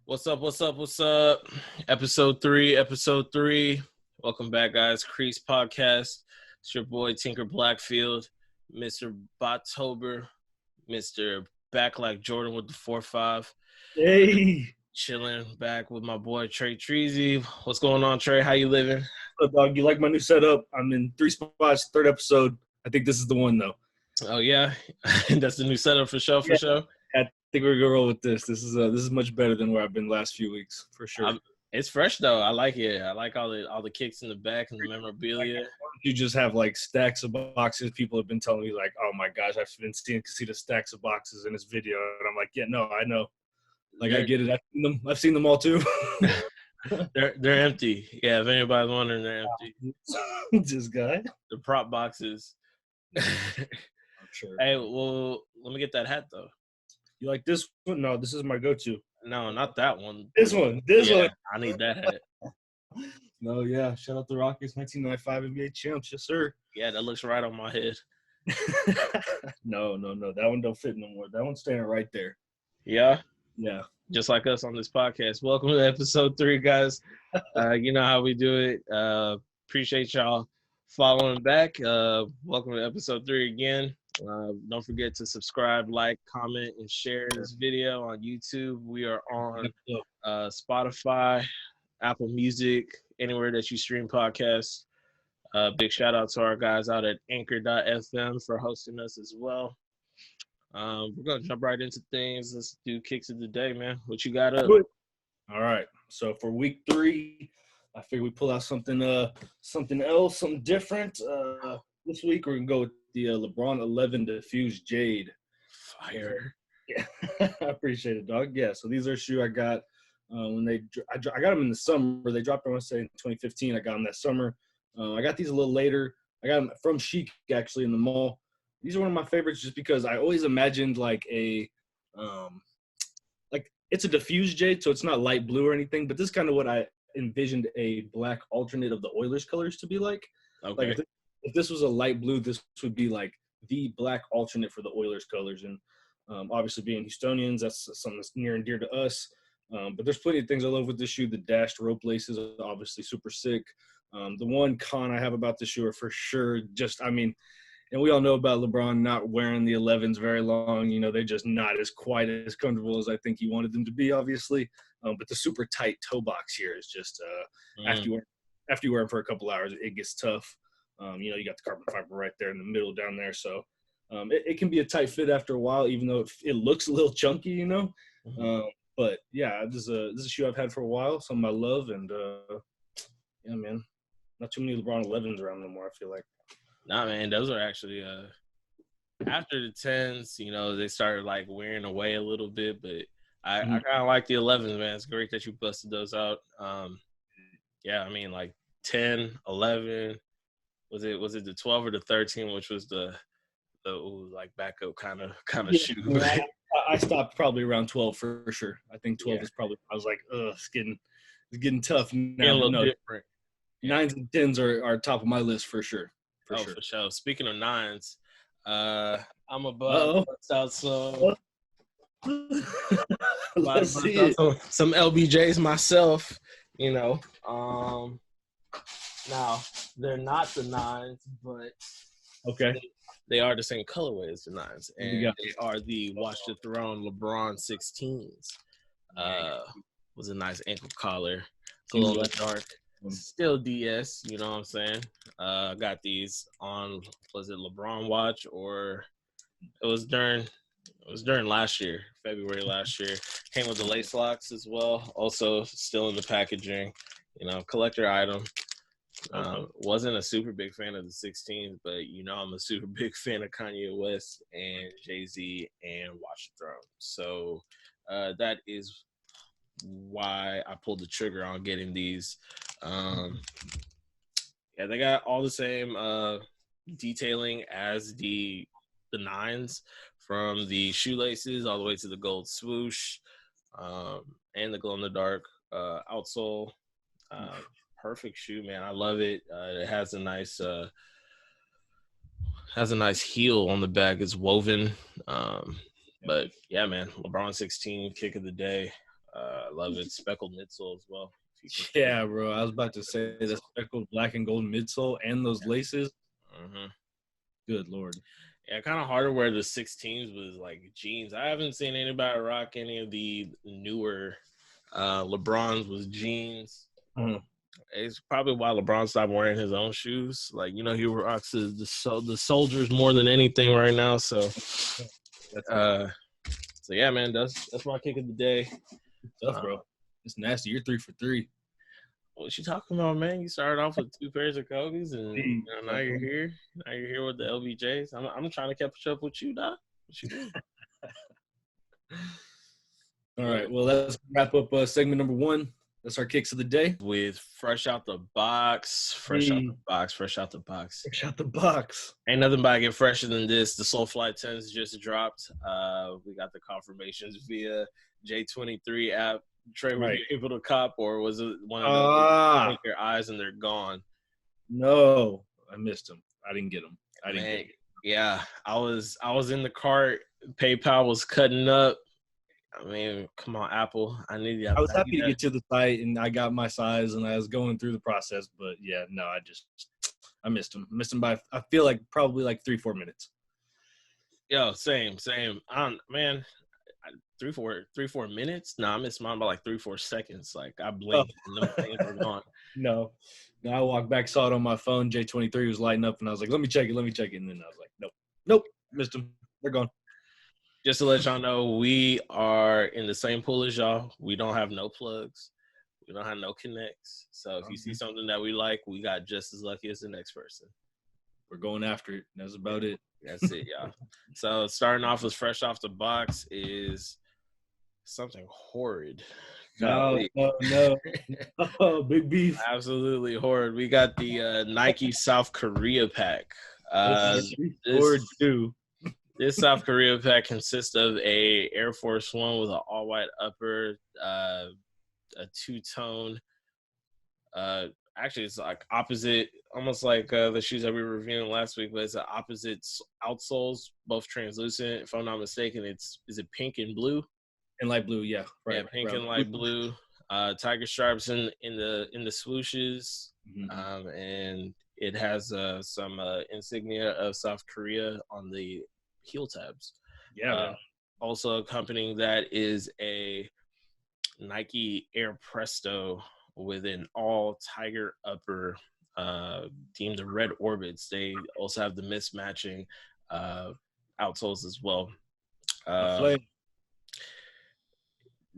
What's up? What's up? What's up? Episode three. Welcome back, guys. Creased Podcast. It's your boy Tinker Blackfield, Mr. Bottober, Mr. Back Like Jordan with the 4-5. Hey, Chilling back with my boy Trey Treasy. What's going on, Trey? How you living? what's up, dog? You like my new setup? I'm in 3 spots, third episode. I think this is the one, though. Oh yeah, that's the new setup for sure. I think we're gonna roll with this. This is much better than where I've been the last few weeks, for sure. It's fresh though. I like it. I like all the kicks in the back and the memorabilia. You just have like stacks of boxes. People have been telling me like, "Oh my gosh, I've been seeing the stacks of boxes in this video," and I'm like, "Yeah, no, I know. Like I get it. I've seen them all too." They're empty. Yeah, if anybody's wondering, they're empty. This guy. The prop boxes. I'm sure. Hey, well, let me get that hat though. You like this one? No, this is my go-to. No, not that one. This one. I need that hat. No, yeah. Shout out the Rockets, 1995 NBA champs. Yes, sir. Yeah, that looks right on my head. No. That one don't fit no more. That one's standing right there. Yeah? Yeah. Just like us on this podcast. Welcome to episode 3, guys. You know how we do it. Appreciate y'all following back. Welcome to episode 3 again. Don't forget to subscribe, like, comment, and share this video on YouTube. We are on Spotify, Apple Music, anywhere that you stream podcasts. Big shout out to our guys out at anchor.fm for hosting us as well. We're going to jump right into things. Let's do kicks of the day, man. What you got up? All right. So for week 3, I figured we pull out something else, something different. This week we're going to go with the LeBron 11 Diffused Jade. Fire. Yeah, I appreciate it, dog. Yeah, so these are shoes I got when I got them in the summer. They dropped, I want to say, in 2015. I got them that summer. I got these a little later. I got them from Chic, actually, in the mall. These are one of my favorites just because I always imagined like it's a diffused jade, so it's not light blue or anything, but this is kind of what I envisioned a black alternate of the Oilers colors to be like. Okay. Like if this was a light blue, this would be like the black alternate for the Oilers colors. And obviously being Houstonians, that's something that's near and dear to us. But there's plenty of things I love with this shoe. The dashed rope laces are obviously super sick. The one con I have about this shoe are for sure and we all know about LeBron not wearing the 11s very long. You know, they're just not quite as comfortable as I think he wanted them to be, obviously. But the super tight toe box here is just after you wear them for a couple hours, it gets tough. You got the carbon fiber right there in the middle down there. So it can be a tight fit after a while, even though it looks a little chunky, you know. Mm-hmm. But, yeah, this is a shoe I've had for a while, something I love. And, yeah, man, not too many LeBron 11s around no more, I feel like. Nah, man, those are actually after the 10s, they started like wearing away a little bit, but I kind of like the 11s, man. It's great that you busted those out. Yeah, I mean, like 10, 11, was it the 12 or the 13, which was the like backup kind of shoe. Yeah, I stopped probably around 12 for sure. I think 12 is probably. I was like, it's getting tough now. A little different. 9s and 10s are top of my list for sure. For sure. Speaking of 9s, I'm about to bust out some LBJs myself, Now, they're not the 9s, but okay, they are the same colorway as the 9s, and they are the Watch the Throne LeBron 16s. Was a nice ankle collar, glow in the dark. Still DS, you know what I'm saying? Got these on, was it LeBron watch, or it was during last year, February last year. Came with the lace locks as well. Also still in the packaging, collector item. Wasn't a super big fan of the 16s, but I'm a super big fan of Kanye West and Jay-Z and Watch the Throne. So that is why I pulled the trigger on getting these. They got all the same detailing as the 9s, from the shoelaces all the way to the gold swoosh, and the glow in the dark outsole. Perfect shoe, man. I love it. It has a nice heel on the back. It's woven. But yeah, man, LeBron 16 kick of the day. I love it. Speckled midsole as well. Yeah, bro. I was about to say the speckled black and gold midsole and those laces. Mm-hmm. Good Lord. Yeah, kind of hard to wear the 16s with like jeans. I haven't seen anybody rock any of the newer LeBrons with jeans. Mm-hmm. It's probably why LeBron stopped wearing his own shoes. Like, you know, he rocks the soldiers more than anything right now. So, yeah, man, that's my kick of the day. Tough, bro. It's nasty. You're 3 for 3. What you talking about, man? You started off with 2 pairs of Kobe's, and now you're here. Now you're here with the LBJs. I'm trying to catch up with you, Doc. What you doing? All right. Well, let's wrap up segment number 1. That's our kicks of the day. With fresh out the box. Fresh out the box. Ain't nothing about get fresher than this. The Soulfly 10s just dropped. We got the confirmations via J23 app. Trey, were you able to cop, or was it one of those blink your eyes and they're gone? No, I missed them. I didn't get them. Yeah, I was in the cart. PayPal was cutting up. I mean, come on, Apple. I was happy to get to the site, and I got my size, and I was going through the process. But yeah, no, I missed them. Missed them by, I feel like, probably like 3-4 minutes. Yo, same. Man, 3-4 minutes? No, I missed mine by like 3-4 seconds. Like, I blinked and them things were gone. No, I walked back, saw it on my phone. J23 was lighting up, and I was like, let me check it. And then I was like, nope, missed them. They're gone. Just to let y'all know, we are in the same pool as y'all. We don't have no plugs. We don't have no connects. So if you see something that we like, we got just as lucky as the next person. We're going after it. That's about it. That's it, y'all. So starting off with fresh off the box is something horrid. No. Oh, big beef. Absolutely horrid. We got the Nike South Korea pack. This South Korea pack consists of a Air Force One with an all-white upper, a two-tone. Actually, it's like opposite, almost like the shoes that we were reviewing last week, but it's an opposite outsoles, both translucent. If I'm not mistaken, is it pink and blue? And light blue, yeah. Right. Yeah, pink and light blue. Tiger stripes in the swooshes, and it has some insignia of South Korea on the heel tabs. Yeah. Also accompanying that is a Nike Air Presto with an all tiger upper, deemed the red orbits. They also have the mismatching outsoles as well.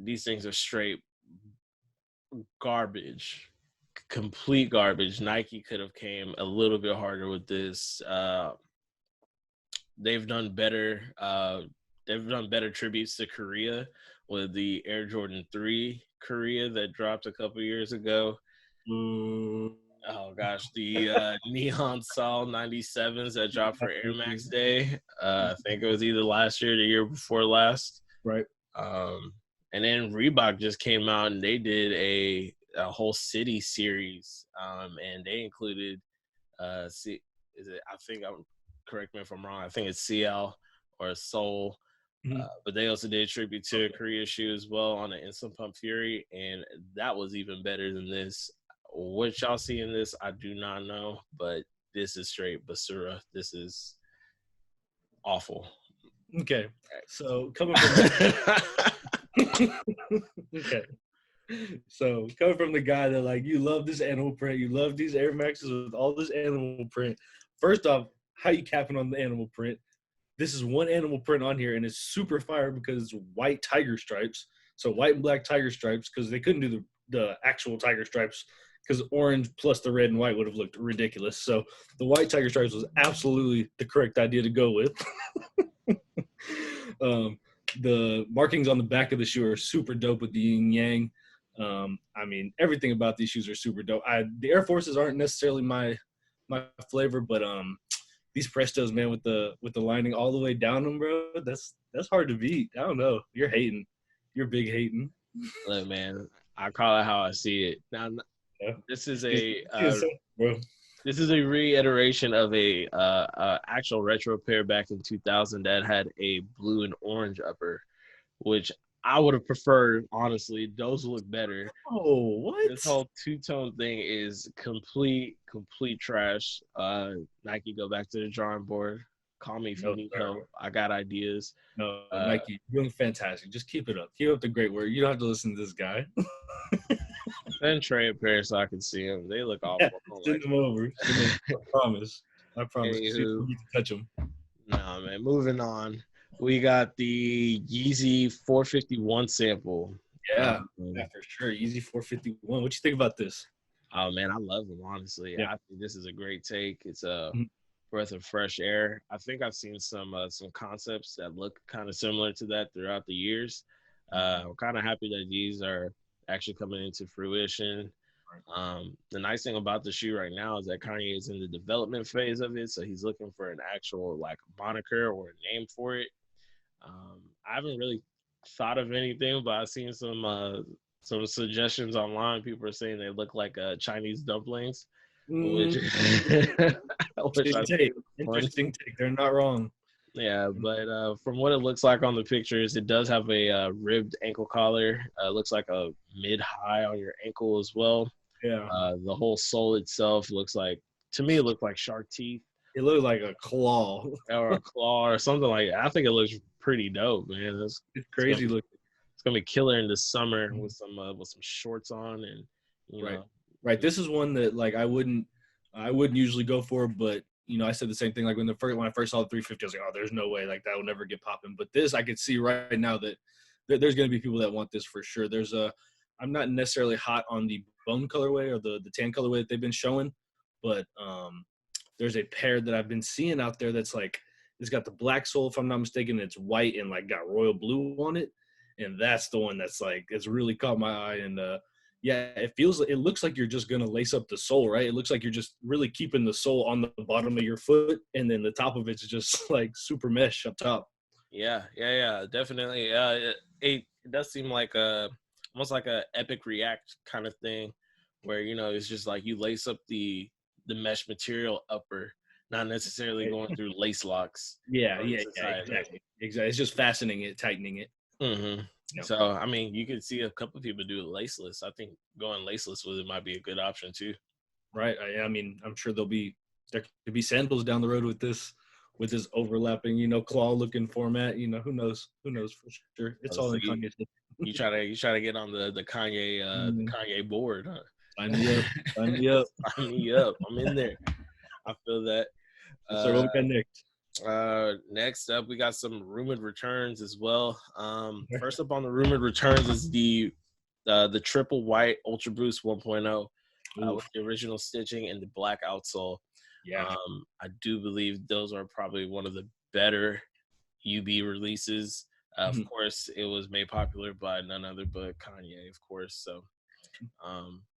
These things are straight garbage, complete garbage. Nike could have came a little bit harder with this. They've done better. They've done better tributes to Korea with the Air Jordan 3 Korea that dropped a couple years ago. Oh gosh, the Neon Sol 97s that dropped for Air Max Day. I think it was either last year or the year before last. Right. And then Reebok just came out and they did a whole city series. And they included correct me if I'm wrong, I think it's CL or Seoul. But they also did tribute to a Korea shoe as well on the Instant Pump Fury, and that was even better than this. What y'all see in this, I do not know, but this is straight basura. This is awful. Okay, so coming from So coming from the guy that, like, you love this animal print, you love these Air Maxes with all this animal print. First off, how you capping on the animal print? This is one animal print on here, and it's super fire because it's white tiger stripes. So white and black tiger stripes, because they couldn't do the actual tiger stripes, because orange plus the red and white would have looked ridiculous. So the white tiger stripes was absolutely the correct idea to go with. The markings on the back of the shoe are super dope with the yin yang. I mean, everything about these shoes are super dope. The Air Forces aren't necessarily my flavor, but these Prestos, man, with the lining all the way down them, bro, that's hard to beat. I don't know. You're hating. You're big hating. Look, man, I call it how I see it. Now, this is this is a reiteration of a actual retro pair back in 2000 that had a blue and orange upper, which I would have preferred, honestly, those look better. Oh, what? This whole two-tone thing is complete trash. Nike, go back to the drawing board. Call me if you need help. I got ideas. No, Nike, you're doing fantastic. Just keep it up. Keep up the great work. You don't have to listen to this guy. Send Trey a pair so I can see them. They look awful. Yeah, send them over. I promise. I promise. Anywho, You can touch them. Nah, man. Moving on. We got the Yeezy 451 sample. Yeah, for sure. Yeezy 451. What you think about this? Oh man, I love them, honestly. Yeah. I think this is a great take. It's a breath of fresh air. I think I've seen some concepts that look kind of similar to that throughout the years. I'm kind of happy that these are actually coming into fruition. The nice thing about the shoe right now is that Kanye is in the development phase of it, so he's looking for an actual like moniker or a name for it. I haven't really thought of anything, but I've seen some suggestions online. People are saying they look like Chinese dumplings, which interesting take. They're not wrong. Yeah, but from what it looks like on the pictures, it does have a ribbed ankle collar. Looks like a mid-high on your ankle as well. Yeah. The whole sole itself looks like, to me, it looked like shark teeth. It looked like a claw. Or a claw or something like that. I think it looks pretty dope, man. It's crazy looking. It's gonna be killer in the summer with some shorts on and you know. Right. This is one that like I wouldn't usually go for, but you know, I said the same thing like when I first saw the 350, I was like, oh, there's no way like that will never get popping. But this I could see right now that there's gonna be people that want this for sure. I'm not necessarily hot on the bone colorway or the tan colorway that they've been showing, but there's a pair that I've been seeing out there that's like it's got the black sole, if I'm not mistaken, it's white and like got royal blue on it. And that's the one that's like it's really caught my eye. And yeah, it looks like you're just gonna lace up the sole, right? It looks like you're just really keeping the sole on the bottom of your foot, and then the top of it's just like super mesh up top. Yeah, definitely. It does seem like almost like a Epic React kind of thing, where you know it's just like you lace up the mesh material upper, not necessarily going through lace locks. Yeah, exactly. It's just fastening it, tightening it. Mm-hmm. Yep. So, I mean, you could see a couple of people do it laceless. I think going laceless with it might be a good option too. Right. I mean, I'm sure there could be sandals down the road with this overlapping, you know, claw-looking format. You know, who knows for sure. It's all in Kanye. You try to get on the Kanye the Kanye board, huh? Sign me up. Sign me up. Sign me up. I'm in there. I feel that. So what we got next? Next up, we got some rumored returns as well. First up on the rumored returns is the triple white Ultra Boost 1.0 with the original stitching and the black outsole. Yeah. I do believe those are probably one of the better UB releases. Of course, it was made popular by none other but Kanye, of course. So,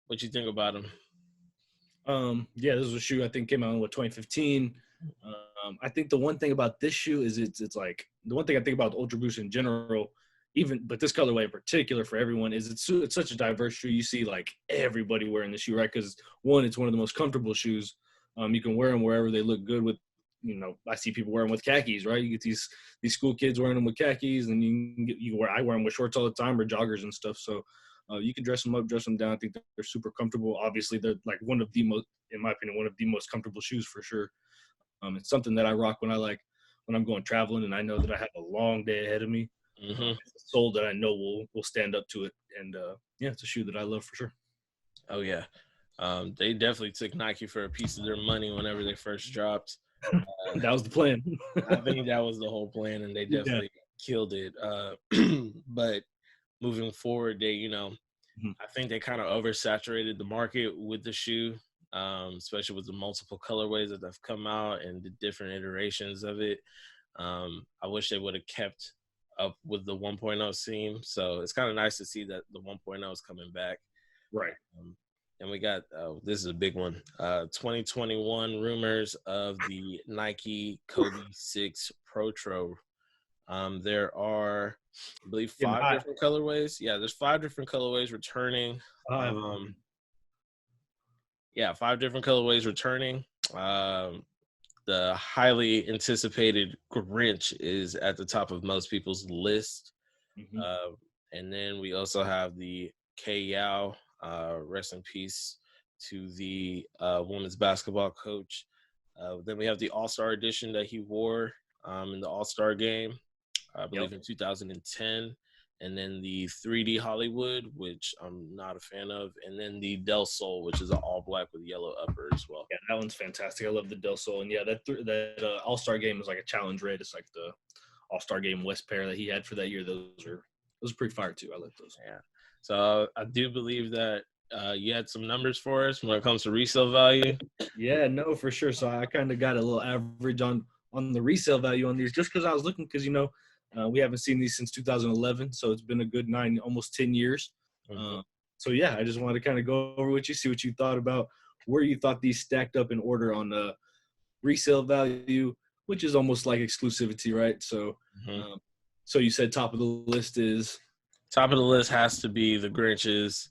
what you think about them? Yeah, this was a shoe I think came out in 2015. I think the one thing about this shoe is it's like the one thing I think about the Ultra Boost in general, but this colorway in particular for everyone is it's such a diverse shoe. You see like everybody wearing the shoe, right? Because one, it's one of the most comfortable shoes. You can wear them wherever they look good with. You know, I see people wearing them with khakis, right? You get these school kids wearing them with khakis, and I wear them with shorts all the time or joggers and stuff. So you can dress them up, dress them down. I think they're super comfortable. Obviously, they're like one of the most comfortable shoes for sure. It's something that I rock when I'm going traveling and I know that I have a long day ahead of me. It's a sole that I know will stand up to it. And yeah, it's a shoe that I love for sure. Oh yeah. They definitely took Nike for a piece of their money whenever they first dropped. That was the plan. I think that was the whole plan, and they definitely killed it. But moving forward, they, I think they kind of oversaturated the market with the shoe, especially with the multiple colorways that have come out and the different iterations of it. I wish they would have kept up with the 1.0 seam. So it's kind of nice to see that the 1.0 is coming back. Right. And we got, this is a big one, 2021 rumors of the Nike Kobe 6 Protro. There are, I believe, 5 different colorways. Yeah, there's 5 different colorways returning. 5 different colorways returning. The highly anticipated Grinch is at the top of most people's list. And then we also have the K Yao, rest in peace to the women's basketball coach. Then we have the All-Star edition that he wore in the All-Star game, I believe in 2010. And then the 3D Hollywood, which I'm not a fan of. And then the Del Sol, which is an all black with yellow upper as well. Yeah, that one's fantastic. I love the Del Sol. And yeah, that All-Star game was like a challenge red. It's like the All-Star game West pair that he had for that year. Those are pretty fire too. I like those. Yeah. So I do believe that you had some numbers for us when it comes to resale value. Yeah, no, for sure. So I kind of got a little average on the resale value on these, just because I was looking, because we haven't seen these since 2011, so it's been a good 9, almost 10 years. Mm-hmm. So yeah, I just wanted to kind of go over with you, see what you thought about where you thought these stacked up in order on the resale value, which is almost like exclusivity, right? So, so you said top of the list is? Top of the list has to be the Grinches.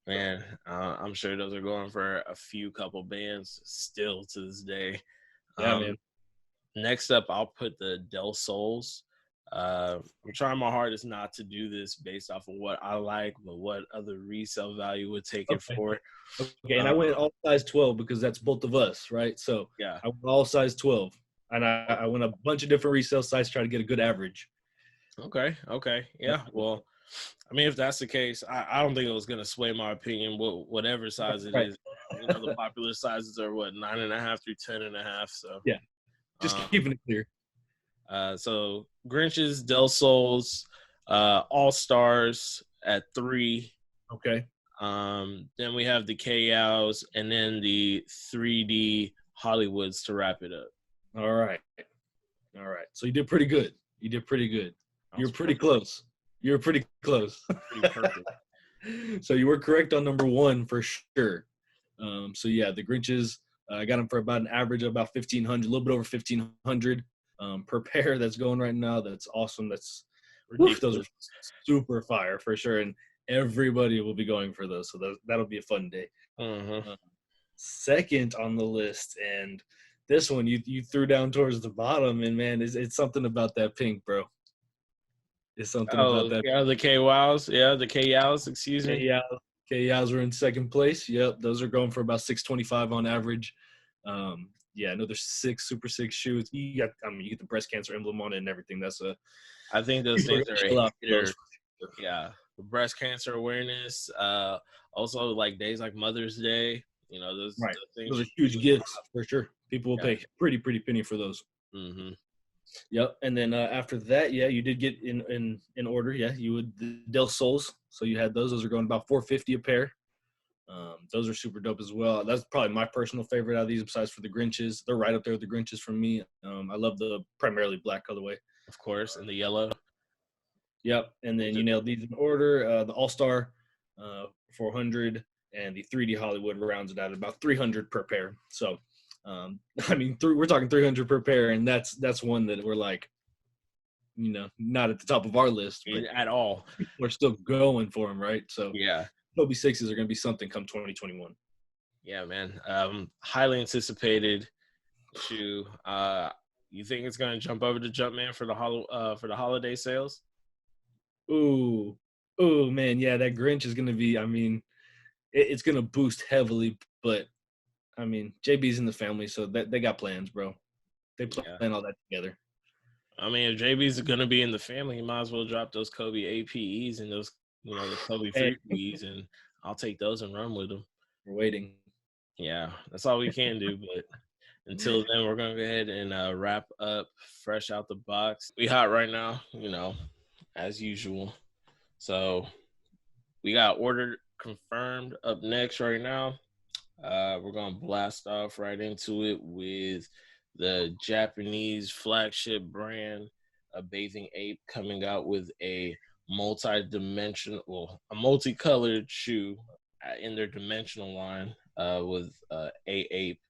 Man, I'm sure those are going for a few couple bands still to this day. Yeah, man. Next up, I'll put the Del Sols. I'm trying my hardest not to do this based off of what I like, but what other resale value would take it for. Okay, and I went all size 12 because that's both of us, right? So yeah, I went all size 12, and I went a bunch of different resale sizes to try to get a good average. Okay, yeah. Well, I mean, if that's the case, I don't think it was going to sway my opinion. Whatever size it is, the popular sizes are 9.5 through 10.5. So yeah, just keeping it clear. So Grinches, Del Sols, All Stars at 3. Okay. Then we have the KOs and then the 3D Hollywoods to wrap it up. All right. So you did pretty good. You're pretty close. You're pretty close. Pretty perfect. So you were correct on number 1 for sure. So yeah, the Grinches, I got them for about an average of about $1,500, a little bit over $1,500 per pair. That's going right now. That's awesome. That's ridiculous. Those are super fire for sure, and everybody will be going for those. So that'll be a fun day. Second on the list, and this one you threw down towards the bottom, and man, it's something about that pink, bro. It's something about that. Yeah, the K-Wows. Yeah, the K-Yows, excuse me. K-Yows were in second place. Yep, those are going for about $625 on average. Yeah, another super 6 shoes. You get the breast cancer emblem on it and everything. I think those things are a hitter. Yeah, the breast cancer awareness. Also, like days like Mother's Day. Those things. Those are huge gifts for sure. People will pay pretty penny for those. Mm-hmm. Yep, and then after that, yeah, you did get in order. Yeah, you would the Del Sols. So you had those. Those are going about $450 a pair. Those are super dope as well. That's probably my personal favorite out of these, besides for the Grinches. They're right up there with the Grinches for me. I love the primarily black colorway, of course, and the yellow. Yep, and then you nailed these in order. The All-Star, 400, and the 3D Hollywood rounds it out at about $300 per pair. So, we're talking $300 per pair, and that's one that we're like, not at the top of our list, but at all. We're still going for them, right? So yeah, Kobe 6s are going to be something come 2021. Yeah, man. Highly anticipated shoe. You think it's going to jump over to Jumpman for the holiday sales? Ooh, man, yeah, that Grinch is going to be. It's going to boost heavily, but JB's in the family, so they got plans, bro. They plan all that together. If JB's going to be in the family, he might as well drop those Kobe APEs and those, the Kobe 3Ps, and I'll take those and run with them. We're waiting. Yeah, that's all we can do. But until then, we're going to go ahead and wrap up fresh out the box. We hot right now, as usual. So we got order confirmed up next right now. We're going to blast off right into it with the Japanese flagship brand, a Bathing Ape, coming out with a multicolored shoe in their dimensional line with a ape.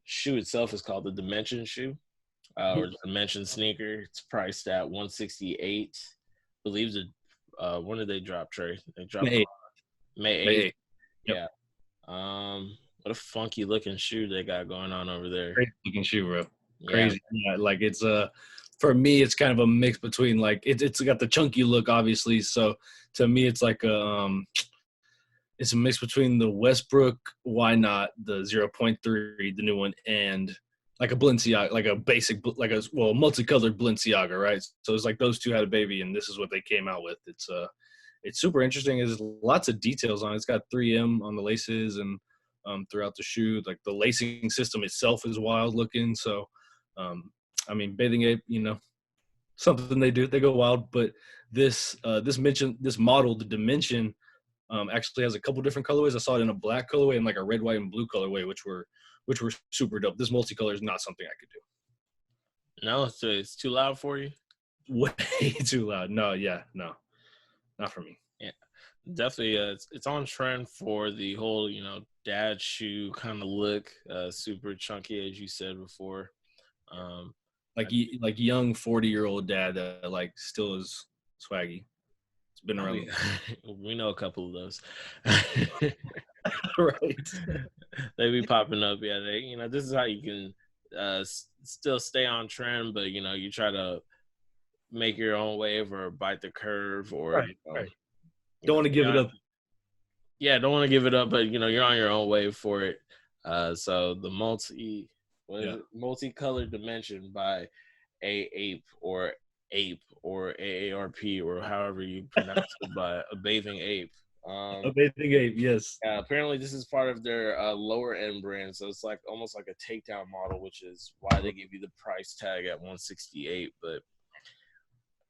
Shoe itself is called the Dimension shoe or Dimension sneaker. It's priced at $168. I believe when did they drop, Trey? They dropped May 8th. Yep. Yeah. What a funky looking shoe they got going on over there. Crazy looking shoe, bro. Yeah. Crazy. Yeah, like it's for me, it's kind of a mix between like it's got the chunky look, obviously. So to me, it's like it's a mix between the Westbrook, why not the 0.3, the new one, and like a Balenciaga, like a basic, like a multicolored Balenciaga, right? So it's like those two had a baby, and this is what they came out with. It's super interesting. There's lots of details on it. It's got 3M on the laces and throughout the shoe. Like the lacing system itself is wild looking. So, I mean, Bathing Ape, something they do. They go wild. But this model, the Dimension, actually has a couple different colorways. I saw it in a black colorway and like a red, white, and blue colorway, which were super dope. This multicolor is not something I could do. No, so it's too loud for you? Way too loud. No, not for me. Yeah, definitely. It's on trend for the whole, dad shoe kind of look. Super chunky, as you said before. Like young 40-year-old dad that like still is swaggy. It's been around. We know a couple of those. Right. They be popping up. Yeah, this is how you can still stay on trend, but you try to make your own wave or bite the curve, or right. Don't want to give it up. Yeah, don't want to give it up, but you're on your own wave for it. So the multicolored Dimension by Ape or AARP or however you pronounce it, by a Bathing Ape. A Bathing Ape, yes. Apparently, this is part of their lower end brand, so it's like almost like a takedown model, which is why they give you the price tag at $168. But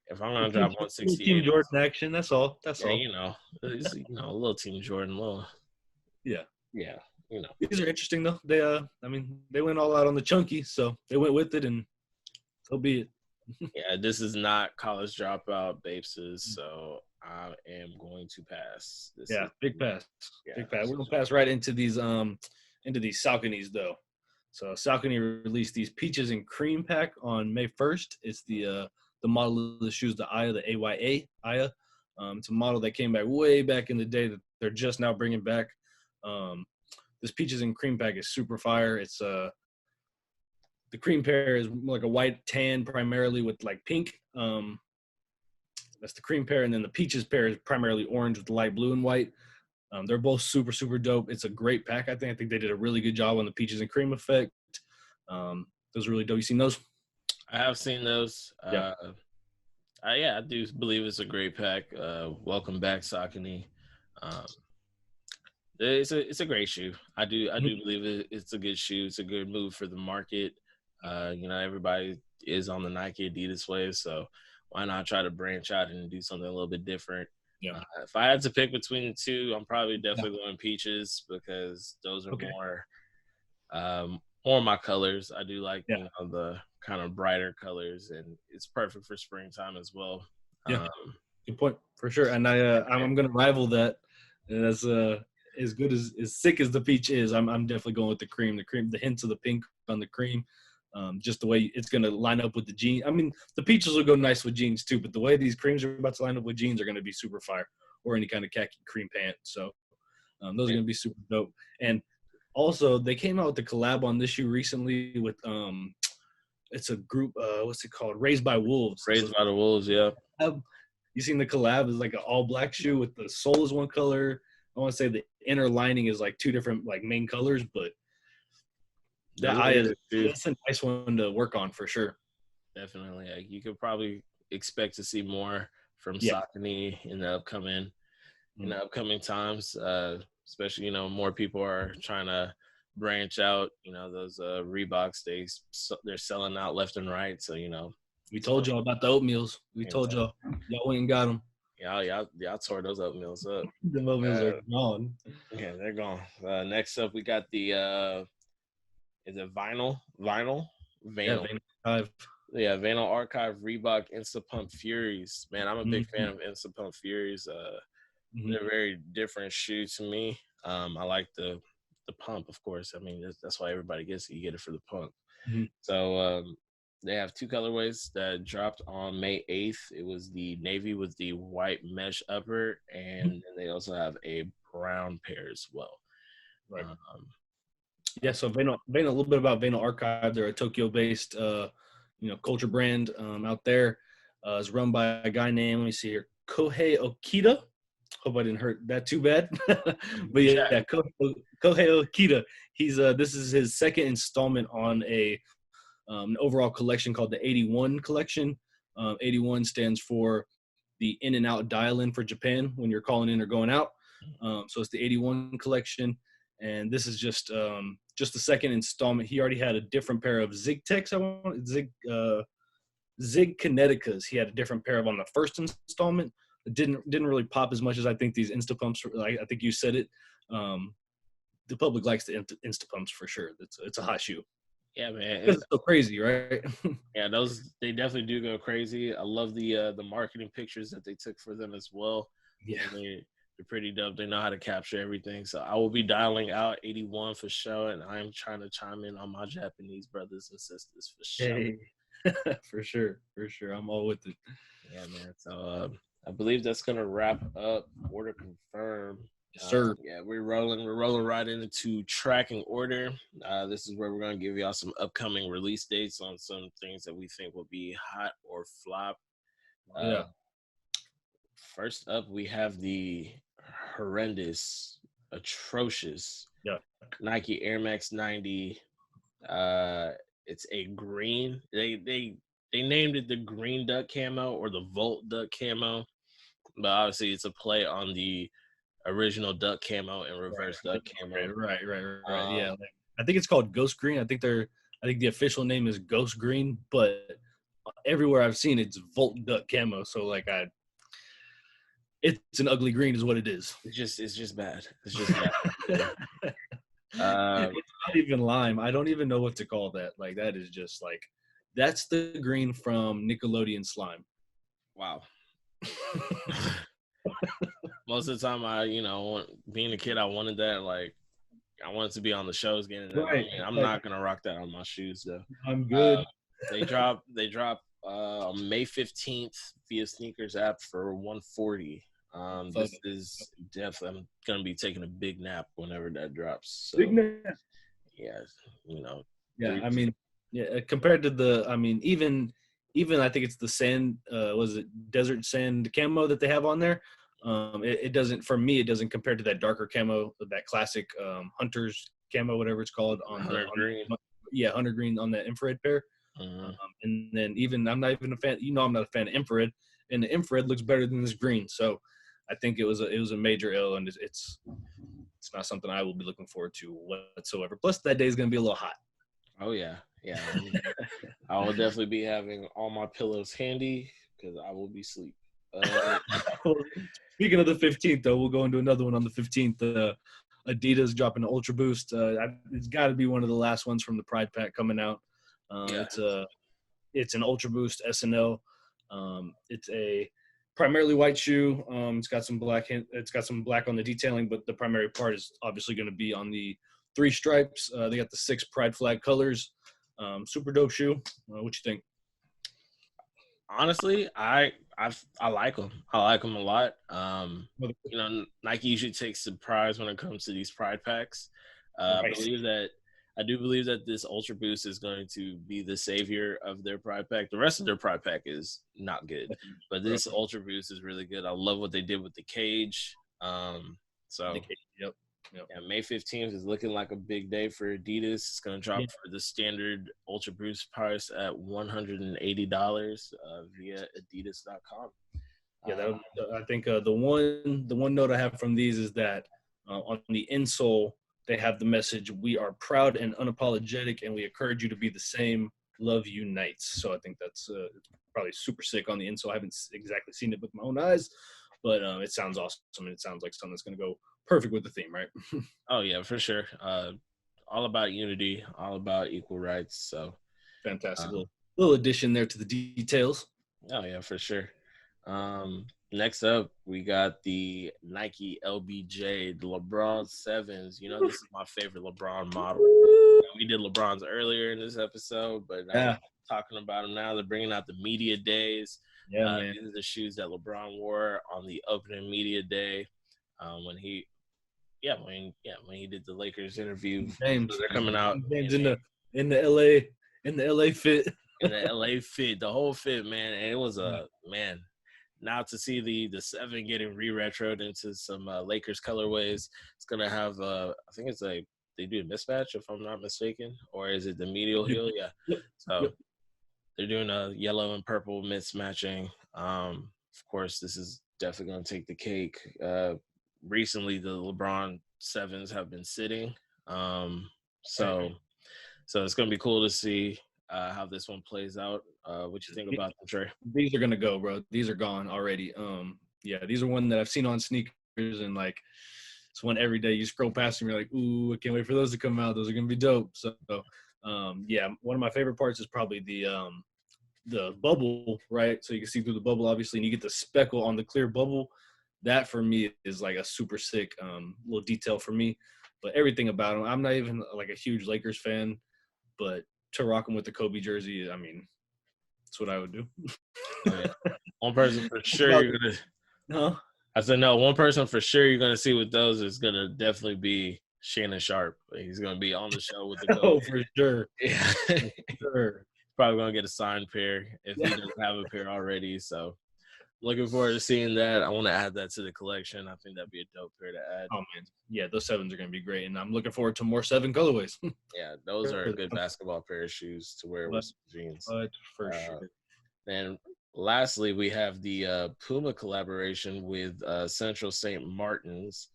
if I'm gonna drop $168, Team Jordan action. That's all. It's, a little Team Jordan, Yeah. These are interesting though. They went all out on the chunky, so they went with it, and so be it. Yeah, this is not College Dropout Bapeses, so I am going to pass. Big pass. Big pass. We're gonna pass right into these Sauconys though. So Saucony released these peaches and cream pack on May 1st. It's the model of the shoes, the Aya, the Aya. It's a model that came back way back in the day that they're just now bringing back. This peaches and cream pack is super fire. It's the cream pair is like a white tan primarily with like pink. That's the cream pair, and then the peaches pair is primarily orange with light blue and white. They're both super, super dope. It's a great pack. I think they did a really good job on the peaches and cream effect. Those are really dope. You seen those? I have seen those. Yeah. I do believe it's a great pack. Welcome back, Saucony. It's a great shoe. I do believe it's a good shoe. It's a good move for the market. Everybody is on the Nike Adidas wave, so why not try to branch out and do something a little bit different? Yeah. If I had to pick between the two, I'm probably definitely going peaches, because those are more my colors. I do like the kind of brighter colors, and it's perfect for springtime as well. Yeah, good point for sure. And I'm going to rival that. And as good as sick as the peach is, I'm definitely going with the cream. The hints of the pink on the cream. Just the way it's going to line up with the jeans. I mean, the peaches will go nice with jeans too, but the way these creams are about to line up with jeans are going to be super fire, or any kind of khaki cream pant. So those are going to be super dope. And also, they came out with the collab on this shoe recently with it's a group. What's it called? Raised by Wolves. Raised by the Wolves, yeah. You seen the collab? It's like an all black shoe with the sole is one color. I want to say the inner lining is like two different like main colors, but that's a nice one to work on for sure. Definitely. You could probably expect to see more from Saucony in the upcoming times, especially, more people are trying to branch out. Those Reeboks, they're selling out left and right. So, we told y'all about the oatmeals. We told y'all went and got them. Y'all tore those oatmeals up. The oatmeals are gone. Yeah, they're gone. Next up, we got the is it Vinyl? Vinyl Archive. Yeah, Vinyl Archive Reebok Insta Pump Furies. Man, I'm a big fan of Insta Pump Furies. They're a very different shoe to me. I like the pump, of course. I mean, that's why everybody gets it. You get it for the pump. So they have two colorways that dropped on May 8th. It was the navy with the white mesh upper, and then they also have a brown pair as well. Right. So Vinyl, a little bit about Vinyl Archive. They're a Tokyo-based, culture brand out there. It's run by a guy named, let me see here, Kohei Okita. Hope I didn't hurt that too bad. But yeah, Kohei Okita. He's this is his second installment on an overall collection called the 81 collection. 81 stands for the in and out dial-in for Japan when you're calling in or going out. So it's the 81 collection, and this is just the second installment. He already had a different pair of Zig Techs. Zig Kineticas. He had a different pair of on the first installment. It didn't really pop as much as I think these Insta Pumps. Like I think you said it. The public likes the Insta Pumps for sure. It's a hot shoe. Yeah, man. It's so crazy, right? Yeah, they definitely do go crazy. I love the marketing pictures that they took for them as well. Yeah, they're pretty dope. They know how to capture everything. So I will be dialing out 81 for sure, and I'm trying to chime in on my Japanese brothers and sisters for sure. Hey. for sure. I'm all with it. Yeah, man. So I believe that's gonna wrap up order confirmed. Yes, sir. Yeah, we're rolling right into tracking order. This is where we're gonna give y'all some upcoming release dates on some things that we think will be hot or flop. First up, we have the horrendous, atrocious Nike Air Max 90. It's a green. They named it the green duck camo or the Volt duck camo, but obviously it's a play on the original duck camo and reverse duck camo. Right. Yeah, I think it's called Ghost Green. I think the official name is Ghost Green, but everywhere I've seen it's Volt duck camo. So like it's an ugly green, is what it is. It's just bad. It's just bad. It's not even lime. I don't even know what to call that. Like that is just like that's the green from Nickelodeon Slime. Wow. Most of the time, being a kid, I wanted that. Like, I wanted to be on the shows getting that. Right. I'm not gonna rock that on my shoes though. I'm good. They drop on May 15th via Sneakers app for $140. This is definitely, I'm gonna be taking a big nap whenever that drops. So, big nap. Yeah, Yeah, I mean, yeah. Compared to even I think it's the sand. Was it desert sand camo that they have on there? It doesn't, for me, it doesn't compare to that darker camo, that classic Hunter's camo, whatever it's called, on Hunter green. Hunter green on that infrared pair. And then even I'm not even a fan. I'm not a fan of infrared, and the infrared looks better than this green. So I think it was a major ill, and it's not something I will be looking forward to whatsoever. Plus, that day is going to be a little hot. Oh yeah. I will definitely be having all my pillows handy because I will be asleep. Speaking of the 15th, though, we'll go into another one on the 15th. Adidas dropping the Ultra Boost. It's got to be one of the last ones from the Pride Pack coming out. It's an Ultra Boost SNL. It's a primarily white shoe. It's got some black. It's got some black on the detailing, but the primary part is obviously going to be on the 3 stripes. They got the 6 Pride flag colors. Super dope shoe. What you think? Honestly, I like them. I like them a lot. Nike usually takes surprise when it comes to these Pride packs. I do believe that this Ultra Boost is going to be the savior of their Pride pack. The rest of their Pride pack is not good, but this Ultra Boost is really good. I love what they did with the cage. Yeah, May 15th is looking like a big day for Adidas. It's going to drop for the standard Ultra Boost price at $180 via Adidas.com. I think the one note I have from these is that on the insole they have the message, "We are proud and unapologetic, and we encourage you to be the same. Love unites." So I think that's probably super sick on the insole. I haven't exactly seen it with my own eyes, but it sounds awesome. And it sounds like something that's going to go perfect with the theme, right? Oh yeah, for sure. All about unity, all about equal rights. So fantastic little addition there to the details. Oh yeah, for sure. Next up, we got the Nike LBJ, the LeBron 7s. This is my favorite LeBron model. We did LeBron's earlier in this episode, but I'm talking about them now. They're bringing out the media days. These are the shoes that LeBron wore on the opening media day when he did the Lakers interview. James, so they're coming out James in the LA fit. in the LA fit, the whole fit, man. And it was man. Now to see the 7 getting re-retroed into some Lakers colorways, it's gonna have I think it's they do a mismatch if I'm not mistaken, or is it the medial heel? Yeah. Yep. So they're doing a yellow and purple mismatching. Of course, this is definitely gonna take the cake. Recently, the LeBron 7s have been sitting, so it's gonna be cool to see how this one plays out. What you think about them, Trey? These are gonna go, bro. These are gone already. Yeah, these are one that I've seen on sneakers, and like it's one every day you scroll past and you're like, ooh, I can't wait for those to come out. Those are gonna be dope. So yeah, one of my favorite parts is probably the bubble, right? So you can see through the bubble, obviously, and you get the speckle on the clear bubble. That for me is like a super sick little detail for me. But everything about them, I'm not even like a huge Lakers fan, but to rock them with the Kobe jersey, I mean, that's what I would do. One person for sure you're gonna. Huh? I said no. One person for sure you're gonna see with those is gonna definitely be Shannon Sharp. He's gonna be on the show with the Kobe. Oh, for sure. Yeah, for sure. Probably gonna get a signed pair if he doesn't have a pair already. So looking forward to seeing that. I want to add that to the collection. I think that'd be a dope pair to add. Oh man, yeah, those 7s are gonna be great, and I'm looking forward to more 7 colorways. Yeah, those are a good basketball pair of shoes to wear with jeans. But for sure. And lastly, we have the Puma collaboration with Central St. Martin's.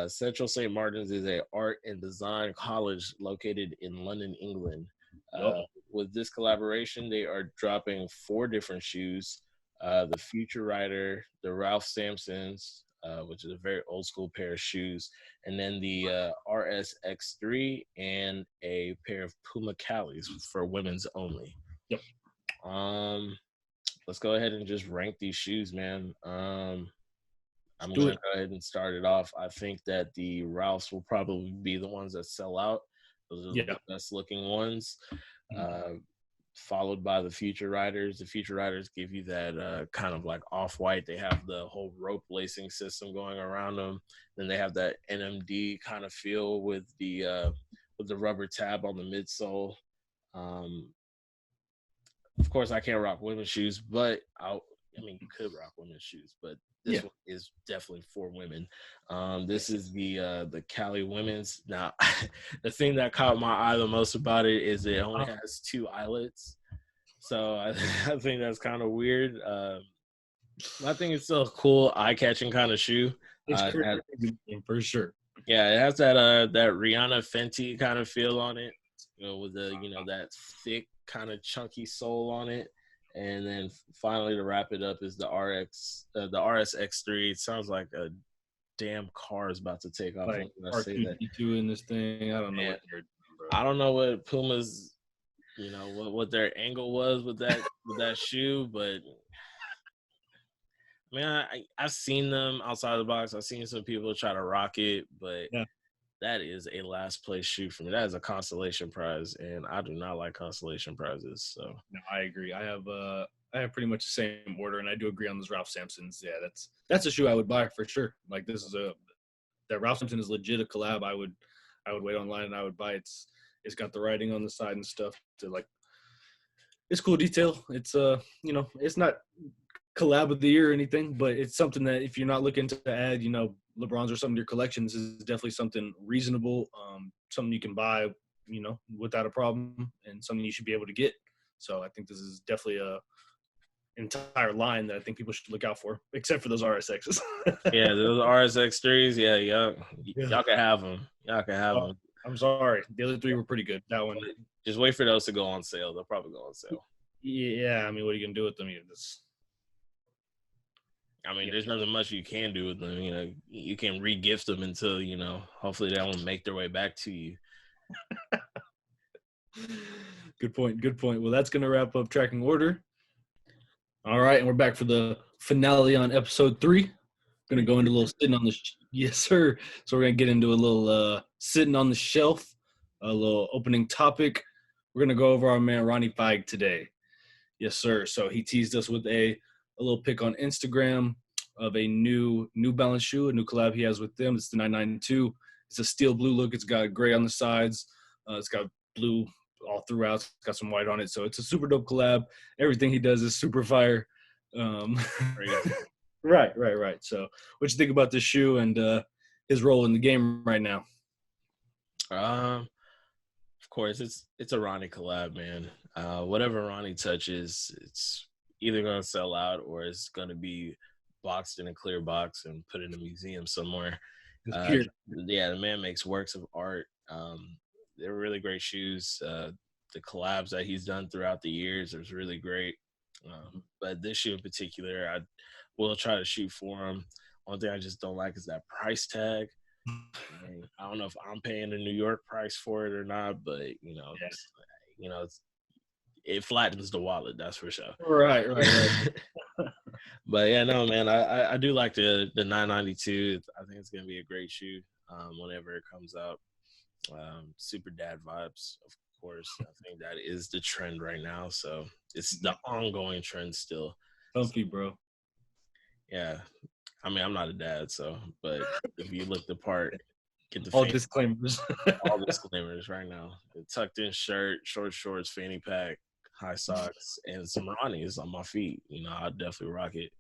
Central St. Martin's is a art and design college located in London, England. With this collaboration, they are dropping 4 different shoes. The Future Rider, the Ralph Sampsons, which is a very old school pair of shoes, and then the RSX3 and a pair of Puma Calis for women's only. Yep. Let's go ahead and just rank these shoes, man. I'm going to go ahead and start it off. I think that the Ralphs will probably be the ones that sell out. Those are the best looking ones. Followed by the Future Riders. The Future Riders give you that kind of like off-white. They have the whole rope lacing system going around them. Then they have that NMD kind of feel with the rubber tab on the midsole. Of course, I can't rock women's shoes, but you could rock women's shoes, but this one is definitely for women. This is the Cali women's. Now, the thing that caught my eye the most about it is it only has 2 eyelets, so I think that's kind of weird. I think it's still a cool, eye-catching kind of shoe. For sure. Yeah, it has that Rihanna Fenty kind of feel on it, with that thick kind of chunky sole on it. And then finally to wrap it up is the RSX3. It sounds like a damn car is about to take off. Like R2D2 in this thing. I don't know what they're doing, bro. I don't know what Puma's, what their angle was with that shoe, but man, I've seen them outside the box. I've seen some people try to rock it, but that is a last place shoe for me. That is a consolation prize, and I do not like consolation prizes. So no, I agree. I have pretty much the same order, and I do agree on those Ralph Sampsons. Yeah, that's a shoe I would buy for sure. Like that Ralph Sampson is legit a collab. I would wait online and I would buy it. It's got the writing on the side and stuff. It's cool detail. It's it's not collab of the year or anything, but it's something that if you're not looking to add, LeBron's or something to your collections, is definitely something reasonable, something you can buy, without a problem, and something you should be able to get. So I think this is definitely a entire line that I think people should look out for, except for those RSXs. Yeah, those RSX3s. Yeah, y'all can have them. Y'all can have them. I'm sorry, the other 3 were pretty good. That one. Just wait for those to go on sale. They'll probably go on sale. Yeah, I mean, what are you gonna do with them? There's nothing much you can do with them. You can re-gift them until, hopefully they won't make their way back to you. Good point. Well, that's going to wrap up Tracking Order. All right, and we're back for the finale on episode 3. Going to go into a little sitting on the yes, sir. So we're going to get into a little sitting on the shelf, a little opening topic. We're going to go over our man Ronnie Fieg today. Yes, sir. So he teased us with a little pic on Instagram of a New Balance shoe, a new collab he has with them. It's the 992. It's a steel blue look. It's got gray on the sides. It's got blue all throughout. It's got some white on it, so it's a super dope collab. Everything he does is super fire. Right. So, what you think about this shoe and his role in the game right now? Of course, it's a Ronnie collab, man. Whatever Ronnie touches, it's either gonna sell out or it's gonna be boxed in a clear box and put in a museum somewhere. Yeah, the man makes works of art. They're really great shoes. The collabs that he's done throughout the years is really great. But this shoe in particular, I will try to shoot for him. One thing I just don't like is that price tag. I don't know if I'm paying the New York price for it or not, but it flattens the wallet, that's for sure. Right. But yeah, no, man, I do like the 992. I think it's gonna be a great shoe whenever it comes out. Super dad vibes, of course. I think that is the trend right now, so it's the ongoing trend still. Comfy, bro. Yeah, I mean, I'm not a dad, but if you look the part, get the all disclaimers. All disclaimers right now. The tucked in shirt, short shorts, fanny pack, high socks, and some Ronnies on my feet. I'll definitely rock it.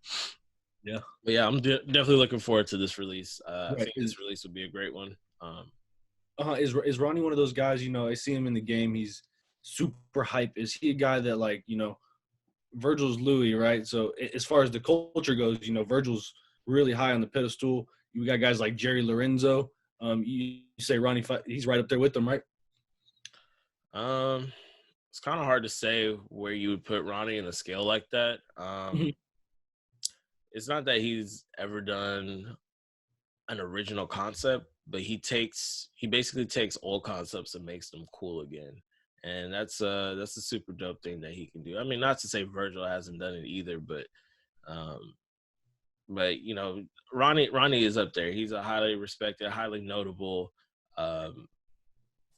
Yeah. But yeah, I'm definitely looking forward to this release. I think this release will be a great one. Is Ronnie one of those guys, I see him in the game, he's super hype. Is he a guy that, like, Virgil's Louis, right? So as far as the culture goes, Virgil's really high on the pedestal. You got guys like Jerry Lorenzo. You say Ronnie Fieg, he's right up there with them, right? It's kind of hard to say where you would put Ronnie in a scale like that. It's not that he's ever done an original concept, but he basically takes old concepts and makes them cool again. And that's a super dope thing that he can do. I mean, not to say Virgil hasn't done it either, but Ronnie is up there. He's a highly respected, highly notable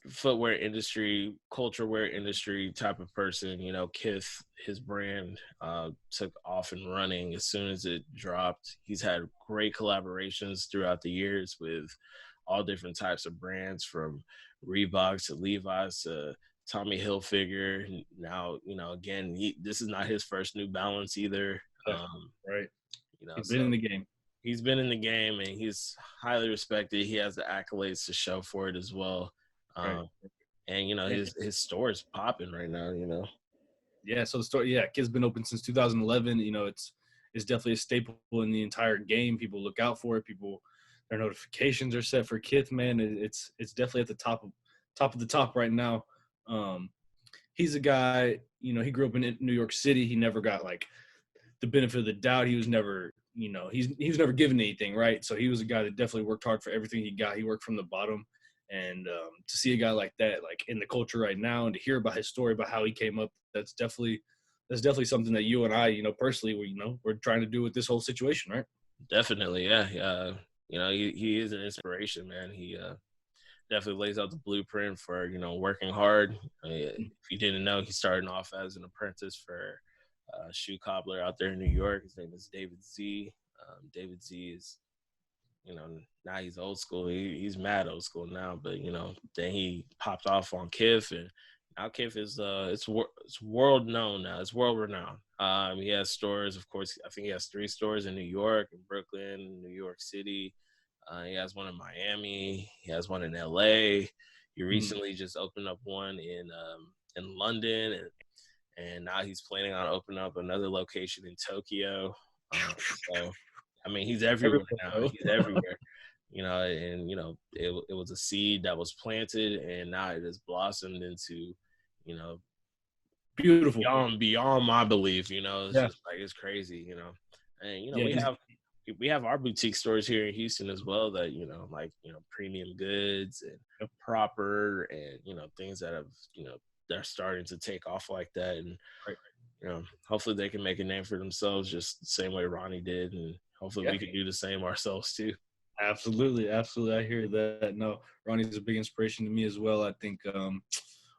footwear industry, culture wear industry type of person. Kith, his brand, took off and running as soon as it dropped. He's had great collaborations throughout the years with all different types of brands, from Reebok to Levi's to Tommy Hilfiger. Now, again, this is not his first New Balance either. Right. He's been in the game. He's been in the game, and he's highly respected. He has the accolades to show for it as well. Right. And his store is popping right now. Yeah. So the store, Kith's been open since 2011. It's definitely a staple in the entire game. People look out for it. Their notifications are set for Kith, man. It's definitely at the top of the top right now. He's a guy, he grew up in New York City. He never got, like, the benefit of the doubt. He was never, he was never given anything, right? So he was a guy that definitely worked hard for everything he got. He worked from the bottom. And to see a guy like that, like, in the culture right now, and to hear about his story, about how he came up, that's definitely something that you and I, personally, we're trying to do with this whole situation, right? Definitely, yeah. He is an inspiration, man. He definitely lays out the blueprint for, working hard. If you didn't know, he started off as an apprentice for a shoe cobbler out there in New York. His name is David Z. David Z is, now he's old school. He's mad old school now, but, then he popped off on Kith, and now Kith is it's world known now. It's world renowned. He has stores, of course. I think he has 3 stores in New York, in Brooklyn, New York City. He has one in Miami. He has one in LA. He recently just opened up one in London, and now he's planning on opening up another location in Tokyo. So, I mean, he's everywhere now. He's everywhere. It was a seed that was planted, and now it has blossomed into, beautiful, beyond my belief. Just like, it's crazy. And we have our boutique stores here in Houston as well that, premium goods and proper, and, things that have, they're starting to take off like that. And, hopefully they can make a name for themselves just the same way Ronnie did. And hopefully we can do the same ourselves too. Absolutely. I hear that. No, Ronnie's a big inspiration to me as well. I think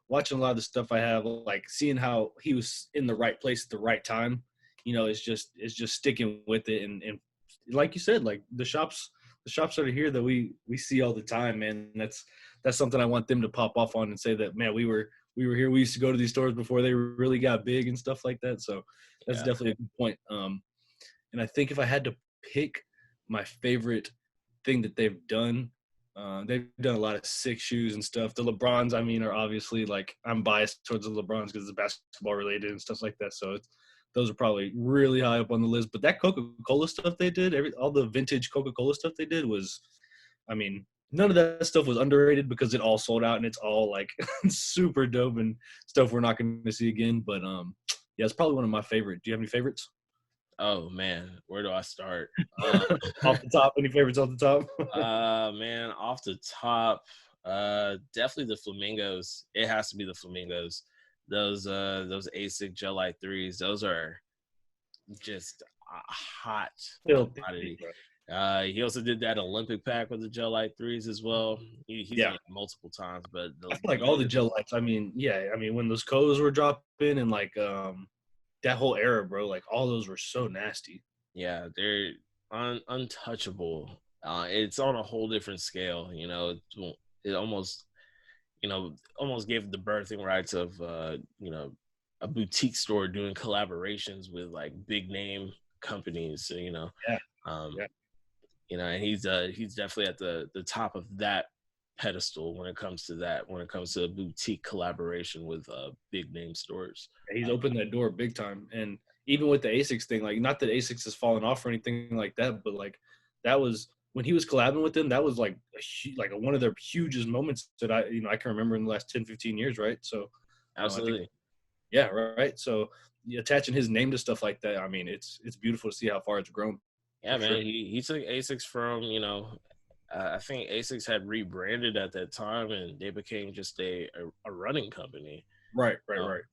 watching a lot of the stuff I have, like, seeing how he was in the right place at the right time, it's just sticking with it. And like you said, like, the shops that are here that we see all the time, man. That's something I want them to pop off on and say that, man, we were we were here. We used to go to these stores before they really got big and stuff like that. So that's definitely a good point. And I think if I had to pick my favorite thing that they've done a lot of sick shoes and stuff. The LeBrons, I mean, are obviously like I'm biased towards the LeBrons because it's basketball related and stuff like that. So those are probably really high up on the list. But that Coca-Cola stuff they did, all the vintage Coca-Cola stuff they did was, I mean, none of that stuff was underrated because it all sold out and it's all like super dope and stuff we're not going to see again. But yeah, it's probably one of my favorite. Do you have any favorites? Oh man, where do I start? Off the top, any favorites off the top? Man, off the top, definitely the Flamingos. It has to be the Flamingos. Those ASIC Gel-Lyte 3s, those are just hot commodity. He also did that Olympic pack with the Gel-Lyte 3s as well. He's done it multiple times, but I feel like all the Gel-Lytes. I mean, when those codes were dropping and like that whole era, bro, like all those were so nasty. Yeah, they're untouchable. It's on a whole different scale. You know, it almost gave the birthing rights of a boutique store doing collaborations with like big name companies. So, and he's definitely at the top of that pedestal when it comes to boutique collaboration with big name stores. He's opened that door big time. And even with the ASICS thing, like not that ASICS has fallen off or anything like that, but like that was when he was collabing with them, that was like one of their hugest moments that I can remember in the last 10, 15 years, right? So absolutely. Right. So attaching his name to stuff like that, I mean, it's beautiful to see how far it's grown. Yeah, man. Sure. He took ASICS from, I think ASICS had rebranded at that time, and they became just a running company. Right.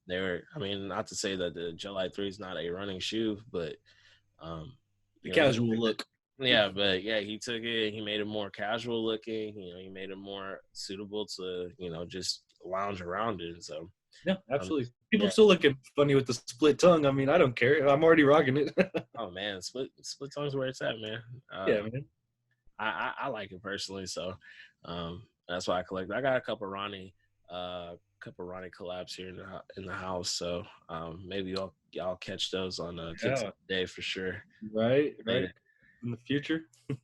They were, I mean, not to say that the Gel-Lyte 3 is not a running shoe, but the casual look. Yeah, but yeah, he took it, he made it more casual looking. He made it more suitable to, just lounge around in. So yeah, absolutely. People still looking funny with the split tongue. I mean, I don't care. I'm already rocking it. Oh man, split tongue's where it's at, man. Yeah, man. I like it personally, so that's why I collect. I got a couple Ronnie collabs here in the house, so maybe y'all catch those on Kids Day for sure. Right. In the future. In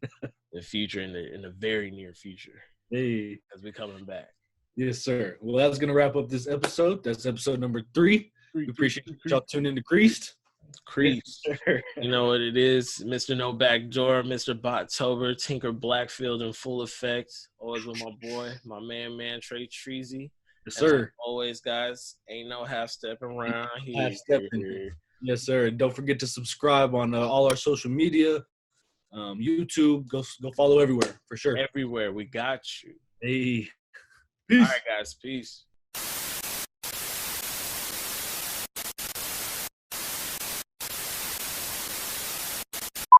the very near future. Hey, because we're coming back. Yes, sir. Well, that's gonna wrap up this episode. That's episode number 3. We appreciate y'all tuning in to Creased. You know what it is, Mr. No Backdoor, Mr. Bottober, Tinker Blackfield in full effect. Always with my boy, my man Trey Treasy. Yes, sir. Like always, guys, ain't no half-stepping around here. Half-stepping. Yes, sir. And don't forget to subscribe on all our social media, YouTube. Go follow everywhere for sure. Everywhere, we got you. Hey, peace. All right, guys, peace.